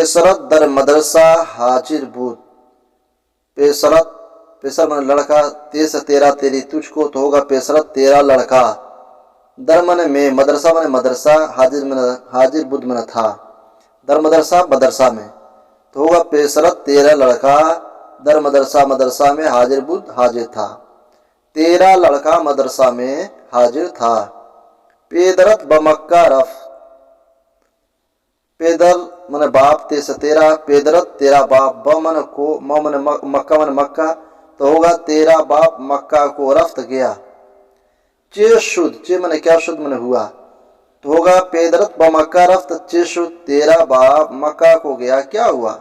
पेशरत दर मदरसा हाजिर बूद। पेशरत, पेशर मन लड़का, तेस तेरा तेरी तुझको, तो होगा पेशरत तेरा लड़का। दर मन में, मदरसा मन मदरसा, हाजिर बुद्ध मन था। दर मदरसा मदरसा में, तो होगा पेशरत तेरा लड़का, दर मदरसा मदरसा में, हाजिर बुद्ध हाजिर था। तेरा लड़का मदरसा में हाजिर था। पेदरत बमक्का रफ, पेदर मन बाप, तेस तेरा, पेदरत तेरा बाप, ब मन को, म मन मक्का मन मक्का, तो होगा तेरा बाप मक्का को रफ्त गया। चे शुद्ध, चे मन क्या, शुद्ध मन हुआ, तो होगा पेदरत बमक्का रफ्त चे शुद्ध, तेरा बाप मक्का को गया, क्या हुआ।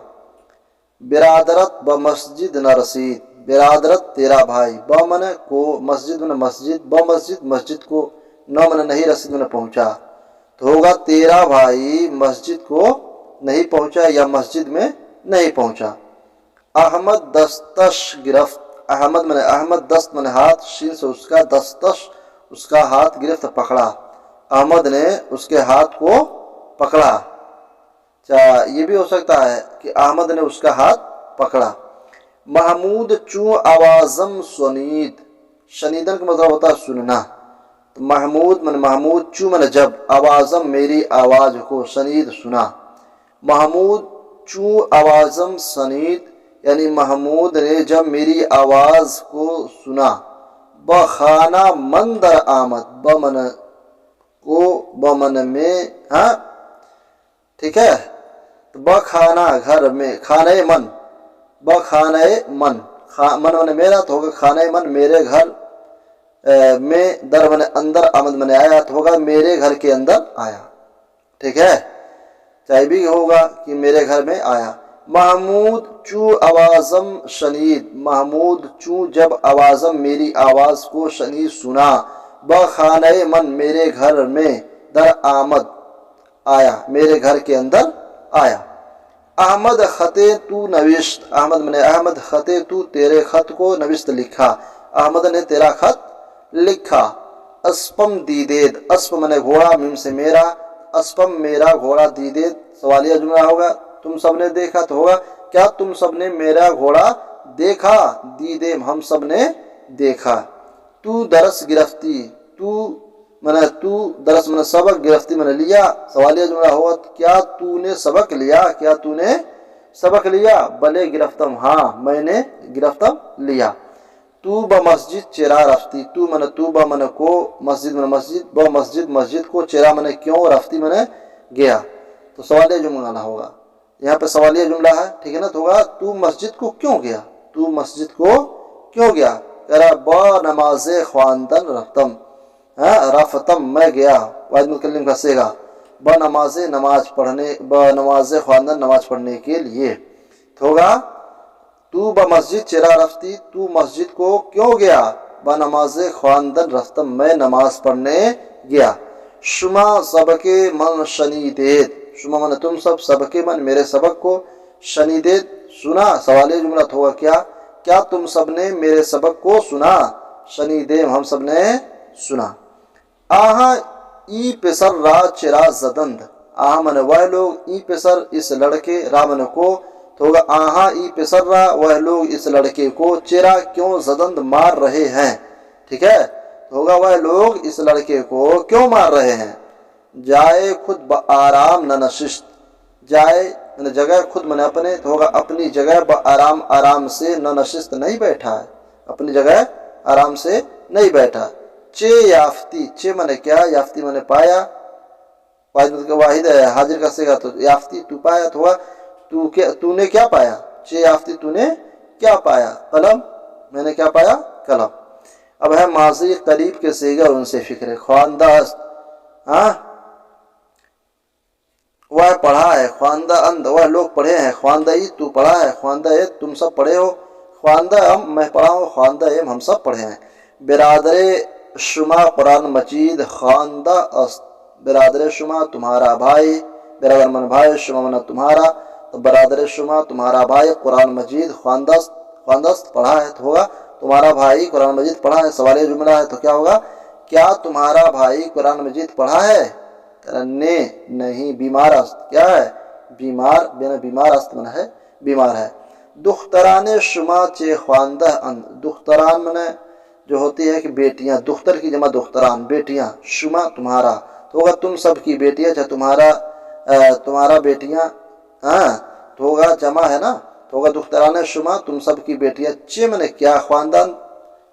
बिरादरत ब मस्जिद न रसीद, बिरादरत तेरा भाई, ब मन को, मस्जिद मन मस्जिद, ब मस्जिद मस्जिद को, न मन नहीं, रसीद मन पहुंचा, तो होगा तेरा भाई मस्जिद को नहीं पहुंचा या मस्जिद में नहीं पहुंचा। अहमद दस्तश गिरफ्त, अहमद मन अहमद, दस्त मन हाथ, शीन से उसका, दस्तश उसका हाथ, गिरफ्त पकड़ा, अहमद ने उसके हाथ को पकड़ा। ये भी हो सकता है कि अहमद ने उसका हाथ पकड़ा। महमूद चू आवाजम सुनीद, शनीदन का मतलब होता है सुनना, तो महमूद मन महमूद, चू मन जब, आवाजम मेरी आवाज को, शनीद सुना। महमूद चू आवाजम सनीद, यानी महमूद ने जब मेरी आवाज को सुना। बखाना मंदर आमद, ब मन को, ब मन में, हाँ ठीक है, तो बखाना घर में, खाने मन, बखाने मन, मन मन मेरा, तो होगा खाने मन मेरे घर में, दर मन अंदर, आमद मन आया, तो होगा मेरे घर के अंदर आया। ठीक है, चाहे भी होगा कि मेरे घर में आया। महमूद चू आवाजम शनीद, महमूद चू जब आवाजम मेरी आवाज को, शनीद सुना। बखाने मन मेरे घर में, दर आमद आया, मेरे घर के अंदर आया। अहमद खते तू नविश्त, अहमद मने अहमद, खते तू तेरे खत को, नविश्त लिखा, अहमद ने तेरा खत लिखा। अस्पम दीदेद, अस्प मने घोड़ा, मीम से मेरा, अस्पम मेरा घोड़ा, दीदेद सवालिया जुमला होगा, तुम सबने देखा, तो होगा क्या तुम सबने मेरा घोड़ा देखा, दीदेम हम सबने देखा। तू दरस गिरफ्ती, तू मने तू, दरस मने सबक, गिरफ्ती मने लिया, सवालिया जुमला होगा, क्या तूने सबक लिया, क्या तूने सबक लिया। बले गिरफ्तम, हाँ मैंने गिरफ्तम लिया। तू ब मस्जिद चेरा रफ्ती, तू मने तू, ब मने को, मस्जिद मने मस्जिद, ब मस्जिद मस्जिद को, चेरा मने क्यों, रफ्ती मने गया, तो सवालिया जुमला होगा। यहाँ पे सवालिया जुमला है, ठीक है ना, तो होगा तू मस्जिद को क्यों गया, तू मस्जिद को क्यों गया। कह रहा ब नमाजे ख्वानदन रफ्तम, रफ्तम मैं गया, वाहिद मुतकल्लिम का सेगा, ब नमाजे नमाज पढ़ने, ब नमाजे ख्वानदन नमाज पढ़ने के लिए, तो होगा तू ब मस्जिद चेरा रफ्ती, तू मस्जिद को क्यों गया, ब नमाजे ख्वानदन रफ्तम मैं नमाज पढ़ने गया। शुमा सबके मन शनीदेद, शुमा मन तुम सब, सबके मन मेरे सबक को, शनीदेद सुना, सवालिया जुमला तो होगा क्या, क्या तुम सबने मेरे सबक को सुना, शनीदेव हम सबने सुना। आहा ई पेसर रा चिरा जदंद, आहा मन वह लोग, ई पेसर इस लड़के, रा मन को, तो होगा आहा ई पेसर रा वह लोग इस लड़के को, चिरा क्यों, जदंद मार रहे हैं। ठीक है, तो होगा वह लोग इस लड़के को क्यों मार रहे हैं। जाए खुद ब आराम न नशिस्त, जाए जगह, खुद मन अपने, तो होगा अपनी जगह, ब आराम आराम से, न नशिस्त नहीं बैठा है, अपनी जगह आराम से नहीं बैठा। चे याफ्ती, चे मने क्या, याफ्ती मने पाया, वाहिद हाजिर का सेगा, तो याफ्ती तू पाया, तो होगा तू क्या, तूने क्या पाया, चे याफ्ती तूने क्या पाया, कलम मैंने क्या पाया, कलम। अब है माजी करीब के सेगा और उनसे फिक्र, ख्वानदास, हाँ वह पढ़ा है, ख्वानदा अंद वह लोग पढ़े हैं, ख्वानदाई तू पढ़ा है, ख्वानदा ए तुम सब पढ़े हो, ख्वानदा हम मैं पढ़ा हूँ, ख्वानदा एम हम सब पढ़े हैं। बिरादरे शुमा कुरान मजीद ख्वानदा अस्त, बिरादर शुमा तुम्हारा भाई, बिरादर मन भाई, शुमा मन तुम्हारा, तो बिरादर शुमा तुम्हारा भाई, कुरान मजीद ख्वानदस्त, ख्वानदस्त पढ़ा है, तो होगा तुम्हारा भाई कुरान मजीद पढ़ा है, सवालिया जुमला है, तो क्या होगा, क्या तुम्हारा भाई कुरान मजीद पढ़ा है। ने नहीं, बीमार क्या है, بیمار بینا بیمار است من ہے بیمار ہے. دختران شما چے خواندہ اند. دختران من جو ہوتی ہے کہ بیٹیاں, دختر کی جمع دختران, بیٹیاں, شما تمہارا تو ہوگا تم سب کی بیٹیاں, چاہے تمہارا بیٹیاں, ہاں تو ہوگا جمع ہے نا, تو ہوگا دختران شما تم سب کی بیٹیاں, چے من کیا خواندان,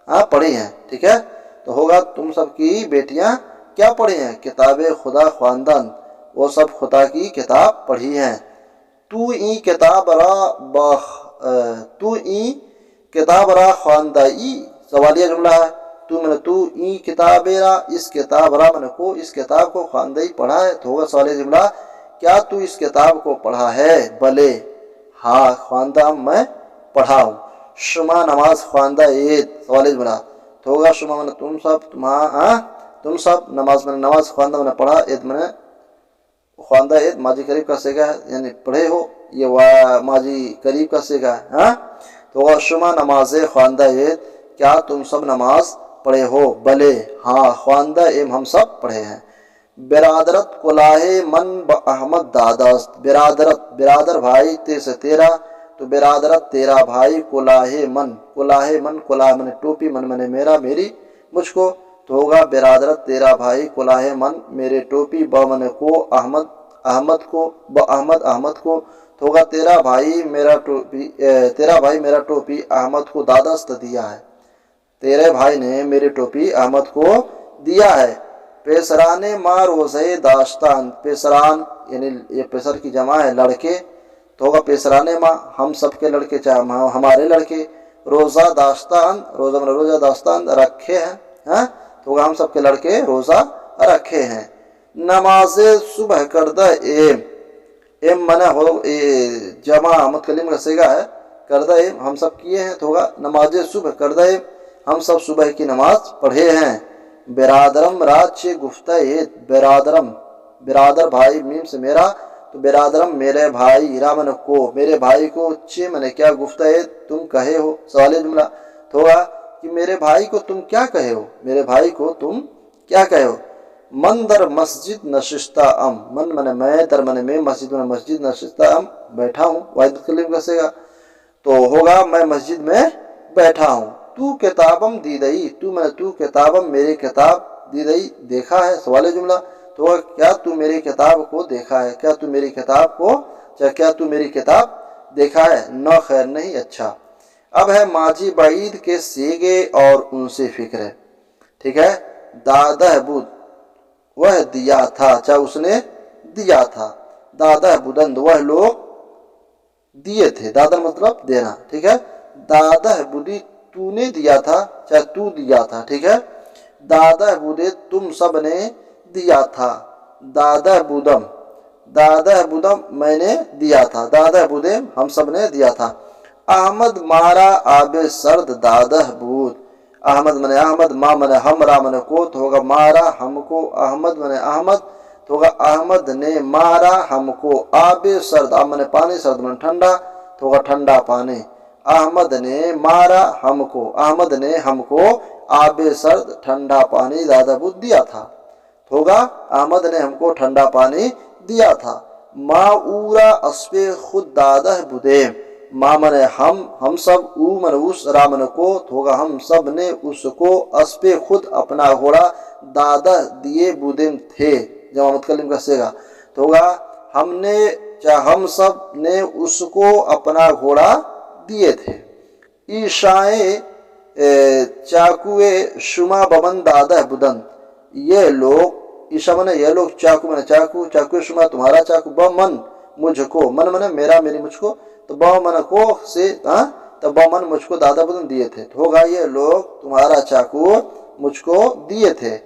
ہاں پڑھی ہیں, ٹھیک ہے, تو ہوگا تم سب کی بیٹیاں کیا پڑھی ہیں, کتاب خدا خواندان, وہ سب خدا کی کتاب پڑھی ہیں. تو این کتاب را خواندہ, ای سوالیہ جملہ ہے, تو این کتاب را, اس کتاب را من کو, اس کتاب کو خواندہ پڑھا ہے, تو ہوگا سوالیہ جملہ کیا تو اس کتاب کو پڑھا ہے, بلے ہاں خواندہ میں پڑھا ہوں. شما نماز خواندہ اید, سوالیہ جملہ تو ہوگا شما من تم سب نماز من نماز خواندہ من پڑھا, اید من خواندہ اید ماضی قریب کا سیگا ہے, یعنی پڑھے ہو, یہ ماضی قریب کا سیگا ہے, ہاں تو ہوگا شما نماز خواندہ اید, کیا تم سب نماز پڑھے ہو, بلے ہاں خواندہ ایم ہم سب پڑھے ہیں. برادرت کلاہ من با احمد داداست. برادر بھائی تے سے تیرا, تو برادرت تیرا بھائی, کلاہ من کلاہ من ٹوپی, من میرا میری مجھ کو, تو ہوگا برادرت تیرا بھائی, کلاہ من میرے ٹوپی, با من کو احمد کو, با احمد کو, تو ہوگا تیرا بھائی میرا ٹوپی احمد کو داداست دیا ہے, تیرے بھائی نے میری ٹوپی احمد کو دیا ہے. پیسران ما روزہ داشتان, پیسران یعنی یہ پیسر کی جمع ہے لڑکے, تو ہوگا پیسران ما ہم سب کے لڑکے, چاہے ہمارے لڑکے, روزہ داشتان روزہ داشتان رکھے ہیں, ہاں تو ہوگا ہم سب کے لڑکے روزہ رکھے ہیں. نماز صبح کردہ ایم منع ہو, جمع متکلم کا صیغہ ہے, کردہ ایم ہم سب کیے ہیں, تو ہوگا نماز صبح کردہ ایم ہم سب صبح کی نماز پڑھے ہیں. برادرم رات چے گفتہ اید, برادر بھائی میم سے میرا, تو برادرم میرے بھائی, رامن کو میرے بھائی کو, چے من کیا گفتہ اید تم کہے ہو, سوالیہ جملہ تو ہوگا کہ میرے بھائی کو تم کیا کہے ہو, میرے بھائی کو تم کیا کہے ہو. من در مسجد نشستہ ام, من میں, در من میں, مسجد نشستہ ام بیٹھا ہوں, واحد متکلم کا صیغہ, تو ہوگا میں مسجد میں بیٹھا ہوں. تو کتابم دیدئی, تو کتابم میری کتاب, دیدئی دیکھا ہے, سوالیہ جملہ تو ہوگا کیا تو میری کتاب کو دیکھا ہے, کیا تو میری کتاب دیکھا ہے, نہ خیر نہیں اچھا. اب ہے ماضی بعید کے سیگے اور ان سے فکر ہے, ٹھیک ہے. دادہ بود وہ دیا تھا, چاہے اس نے دیا تھا. دادہ بدند وہ لوگ دیے تھے, دادا مطلب دینا, ٹھیک ہے. دادہ بدی تو نے دیا تھا, چاہے تو دیا تھا, ٹھیک ہے. دادہ بودے تم سب نے دیا تھا. دادہ بودم میں نے دیا تھا, دادہ بودے ہم سب نے دیا تھا. احمد مارا آب سرد دادہ بود, احمد من احمد, ما من ہم, را من کو, تو ہوگا مارا ہم کو, احمد من احمد, تو ہوگا احمد نے مارا ہم کو, آب سرد, آب من پانی, سرد من ٹھنڈا, تو ہوگا ٹھنڈا پانی. احمد نے مارا ہم کو, احمد نے ہم کو آب سرد ٹھنڈا پانی دادہ بود دیا تھا, تو ہوگا احمد نے ہم کو ٹھنڈا پانی دیا تھا. ما اورا اسب خود دادہ بودیم, ما من ہم سب, او من اس, را من کو, تو ہوگا ہم سب نے اس کو, اسب خود اپنا گھوڑا, دادہ دیے بودیم تھے, جمع متکلم کا صیغہ, تو ہوگا ہم سب نے اس کو اپنا گھوڑا دیے تھے. ایشائے چاکوے شما بمن دادہ بدند, یہ لوگ, ایشا من یہ لوگ, چاکو من چاکو شما تمہارا چاکو, بمن مجھ کو, من میرا میری مجھ کو, تو بمن کو سے, تو بمن مجھ کو دادہ بدند دیے تھے, تو ہوگا یہ لوگ تمہارا چاکو مجھ کو دیے تھے.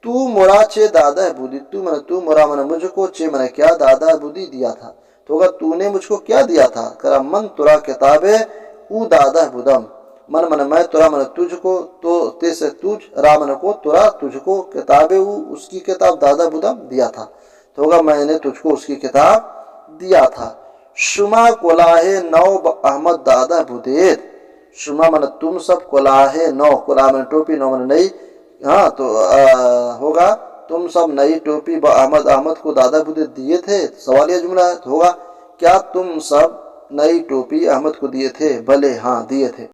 تو مرا چے دادہ بودی, تو مرا من مجھ کو, چے من کیا دادہ بودی دیا تھا, تو ہوگا تو نے مجھ کو کیا دیا تھا, کرا من ترا کتابے او دادہ بودم, من میں, ترا من تجھ کو, تو تے سے تجھ, را من کو ترا تجھ کو, کتابے او اس کی کتاب دادہ بودم دیا تھا, تو ہوگا میں نے تجھ کو اس کی کتاب دیا تھا. شما کلاہ نو احمد دادہ بودید, شما من تم سب, کلاہ نو, کلاہ من ٹوپی, نو من نئی, ہاں تو ہوگا تم سب نئی ٹوپی با احمد کو دادہ بودید دیے تھے, سوالیہ جملہ ہے, تو ہوگا کیا تم سب نئی ٹوپی احمد کو دیے تھے؟ بھلے ہاں دیے تھے۔